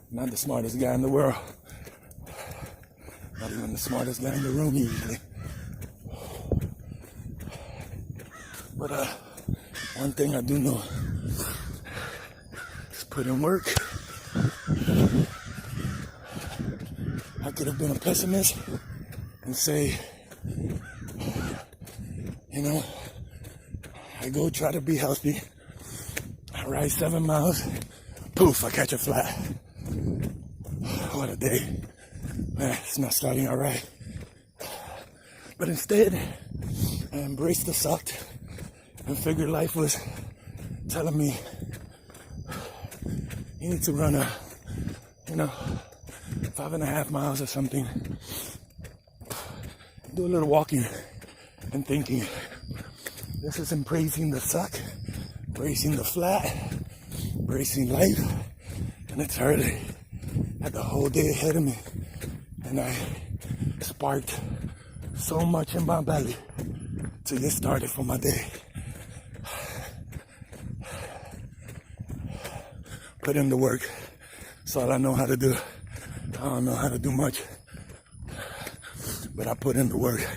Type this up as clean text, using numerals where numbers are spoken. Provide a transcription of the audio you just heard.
Not the smartest guy in the world. Not even the smartest guy in the room usually. But one thing I do know is put in work. I could have been a pessimist and say, you know, I go try to be healthy. I ride 7 miles. Poof, I catch a flat. What a day. Man, it's not starting all right. But instead, I embraced the suck and figured life was telling me, you need to run 5.5 miles or something. Do a little walking and thinking. This is embracing the suck, embracing the flat, embracing life. And it's early. I had the whole day ahead of me. And I sparked so much in my belly to get started for my day. Put in the work. That's all I know how to do. I don't know how to do much. But I put in the work.